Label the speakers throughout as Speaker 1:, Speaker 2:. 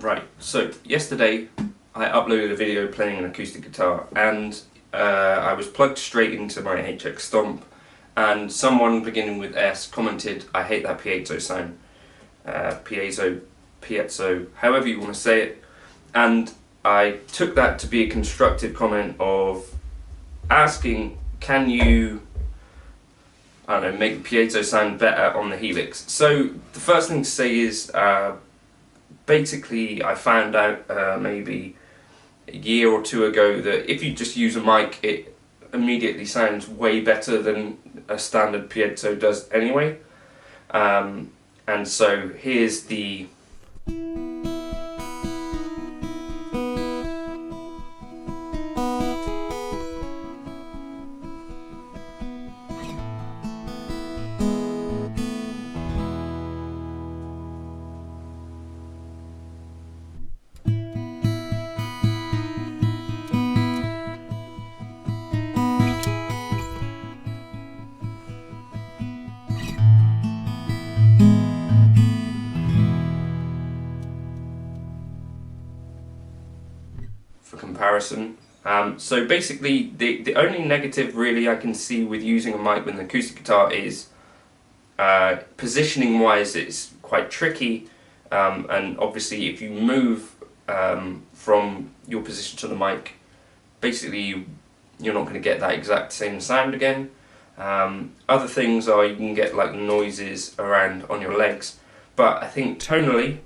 Speaker 1: Right, so yesterday I uploaded a video playing an acoustic guitar and I was plugged straight into my HX Stomp, and someone beginning with S commented, "I hate that piezo sound." Piezo, however you want to say it. And I took that to be a constructive comment of asking, can you, I don't know, make the piezo sound better on the Helix? So the first thing to say is, basically I found out maybe a year or two ago that if you just use a mic, it immediately sounds way better than a standard piezo does anyway. And so here's the for comparison. So basically the only negative really I can see with using a mic with an acoustic guitar is positioning wise it's quite tricky, and obviously if you move from your position to the mic, basically you're not going to get that exact same sound again. Other things are you can get like noises around on your legs, but I think tonally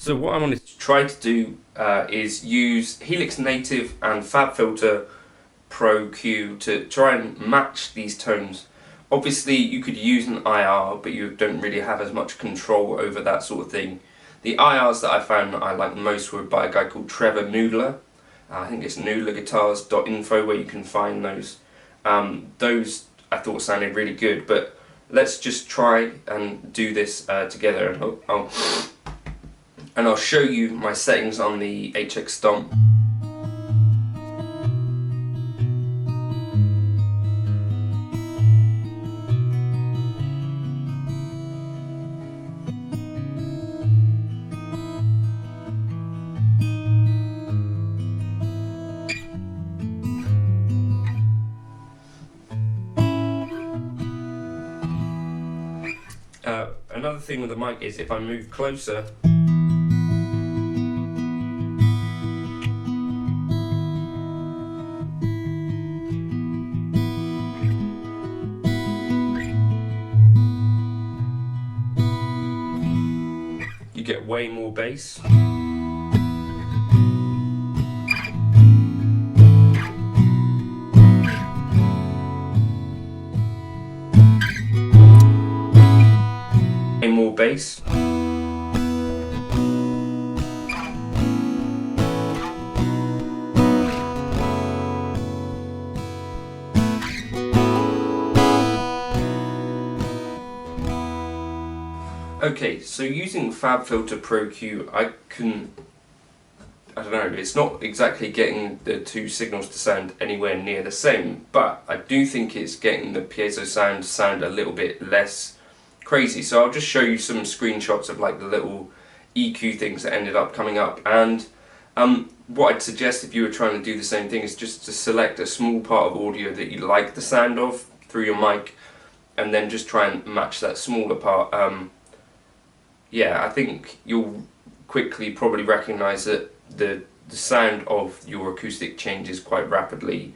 Speaker 1: So what I wanted to try to do is use Helix Native and FabFilter Pro Q to try and match these tones. Obviously you could use an IR, but you don't really have as much control over that sort of thing. The IRs that I found that I like most were by a guy called Trevor Noodler. I think it's noodlerguitars.info where you can find those. Those I thought sounded really good, but let's just try and do this together, and I'll show you my settings on the HX Stomp. Another thing with the mic is if I move closer, you get way more bass. Way more bass. Okay, so using FabFilter Pro Q, I don't know, it's not exactly getting the two signals to sound anywhere near the same, but I do think it's getting the piezo sound to sound a little bit less crazy. So I'll just show you some screenshots of like the little EQ things that ended up coming up, and what I'd suggest if you were trying to do the same thing is just to select a small part of audio that you like the sound of through your mic, and then just try and match that smaller part. Yeah, I think you'll quickly probably recognise that the sound of your acoustic changes quite rapidly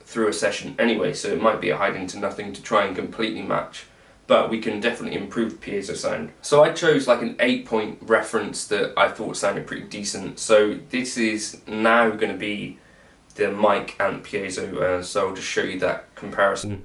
Speaker 1: through a session anyway, so it might be a hiding to nothing to try and completely match, but we can definitely improve the piezo sound. So I chose like an 8-point reference that I thought sounded pretty decent. So this is now going to be the mic and piezo, so I'll just show you that comparison.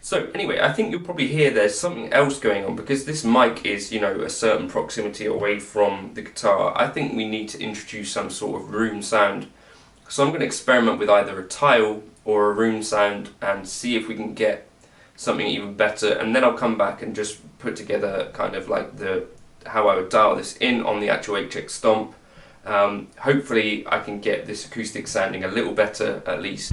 Speaker 1: So anyway, I think you'll probably hear there's something else going on because this mic is, you know, a certain proximity away from the guitar. I think we need to introduce some sort of room sound. So I'm going to experiment with either a tile or a room sound and see if we can get something even better, and then I'll come back and just put together kind of like how I would dial this in on the actual HX Stomp. Hopefully I can get this acoustic sounding a little better at least.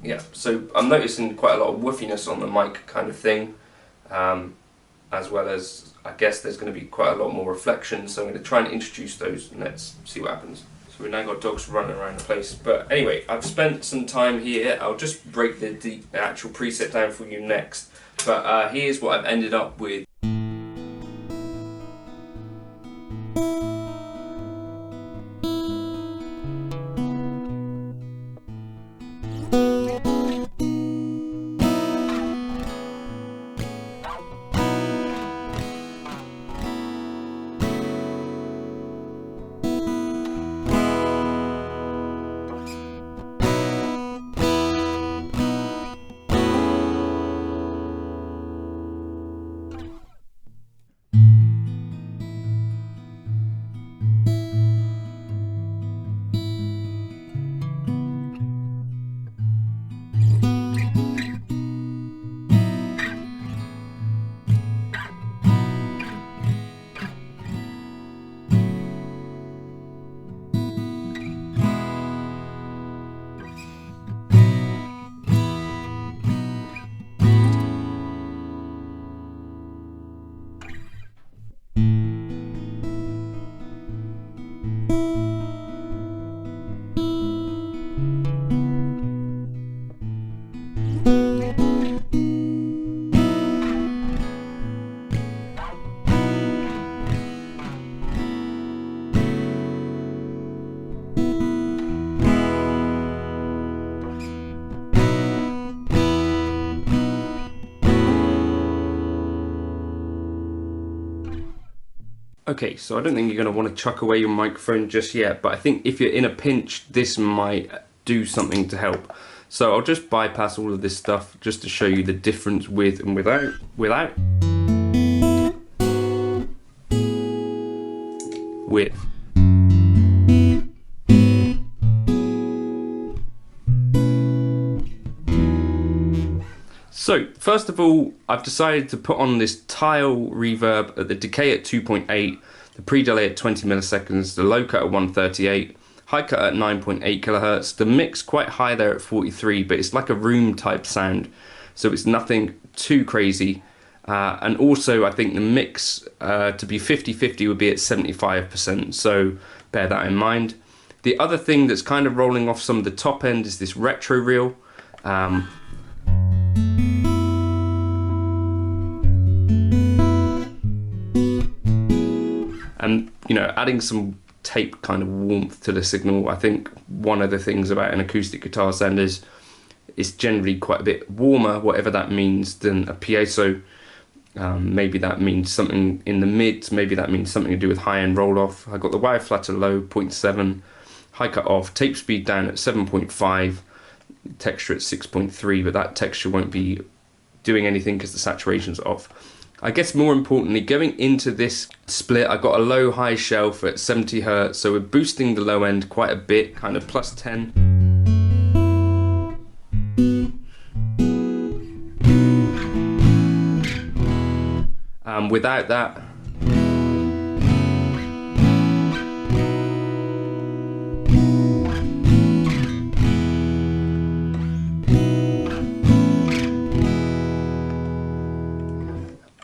Speaker 1: Yeah, so I'm noticing quite a lot of woofiness on the mic kind of thing, as well as I guess there's going to be quite a lot more reflection, so I'm going to try and introduce those and let's see what happens. So we've now got dogs running around the place, but anyway, I've spent some time here. I'll just break the actual preset down for you next, but here's what I've ended up with. Okay, so I don't think you're going to want to chuck away your microphone just yet, but I think if you're in a pinch, this might do something to help. So I'll just bypass all of this stuff just to show you the difference with and without. With. So, first of all, I've decided to put on this tile reverb at the decay at 2.8, the pre-delay at 20 milliseconds, the low cut at 138, high cut at 9.8 kilohertz, the mix quite high there at 43, but it's like a room type sound, so it's nothing too crazy. And also, I think the mix to be 50-50 would be at 75%, so bear that in mind. The other thing that's kind of rolling off some of the top end is this retro reel. And, you know, adding some tape kind of warmth to the signal. I think one of the things about an acoustic guitar sound is it's generally quite a bit warmer, whatever that means, than a piezo. Maybe that means something in the mids, maybe that means something to do with high-end roll-off. I got the wire flatter low, 0.7, high cut off, tape speed down at 7.5, texture at 6.3, but that texture won't be doing anything because the saturation's off. I guess more importantly, going into this split, I got a low-high shelf at 70 Hz, so we're boosting the low end quite a bit, kind of plus 10. Without that,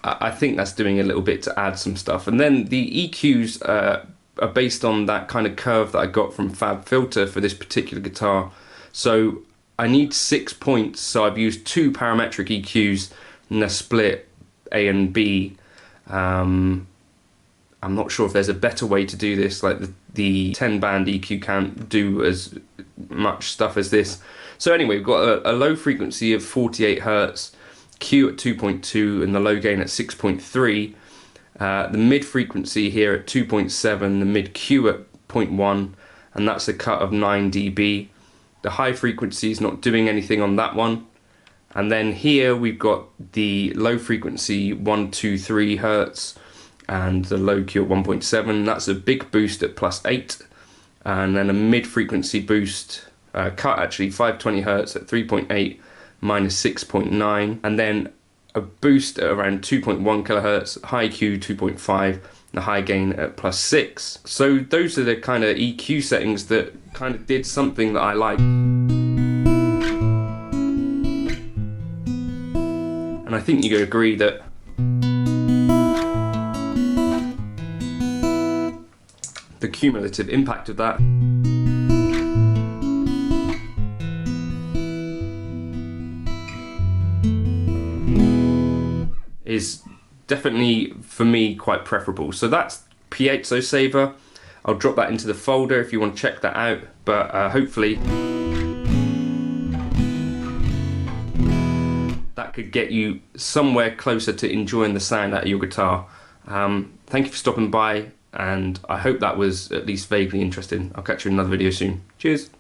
Speaker 1: I think that's doing a little bit to add some stuff. And then the EQs are based on that kind of curve that I got from Fab Filter for this particular guitar. So I need 6 points, so I've used 2 parametric EQs and they're split A and B. I'm not sure if there's a better way to do this, like the 10 band EQ can't do as much stuff as this. So anyway, we've got a low frequency of 48 Hz, Q at 2.2 and the low gain at 6.3. The mid frequency here at 2.7, the mid Q at 0.1, and that's a cut of 9 dB. The high frequency is not doing anything on that one. And then here we've got the low frequency 123 Hz and the low Q at 1.7. That's a big boost at +8. And then a mid frequency boost, cut actually 520 Hz at 3.8 minus 6.9. And then a boost at around 2.1 kilohertz, high Q 2.5, the high gain at +6. So those are the kind of EQ settings that kind of did something that I like. And I think you could agree that the cumulative impact of that is definitely, for me, quite preferable. So that's Piezo Saver. I'll drop that into the folder if you want to check that out, but hopefully that could get you somewhere closer to enjoying the sound out of your guitar. Thank you for stopping by, and I hope that was at least vaguely interesting. I'll catch you in another video soon. Cheers!